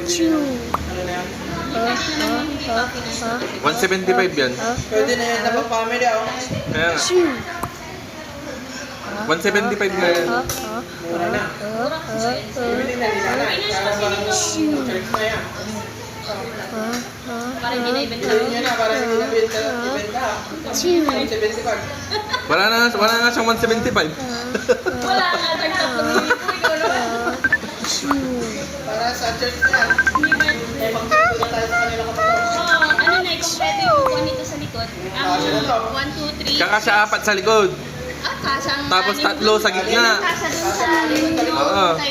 Chew. 175 yan. Pwede na yan, napapamili ako. Kaya nga. Chew. 175 nga yan. Mura na. Pwede na nila na. Chew. Na yan. Parang hindi na ibenta. Pwede nyo na, para hindi na ibenta. Chew. 75. Wala nga siyang 175. Wala nga, tagtapos Chew. Para sa church na yan. Eh, mag-church na tayo sa kanila kapatid. ano na, i-complete yung buwan nito sa likod. Kasya na to. 1, 2, 3. Tsaka siya 4 sa likod. Kasang Tapos 3 sa gitna. Kasa dun sa likod. Oo.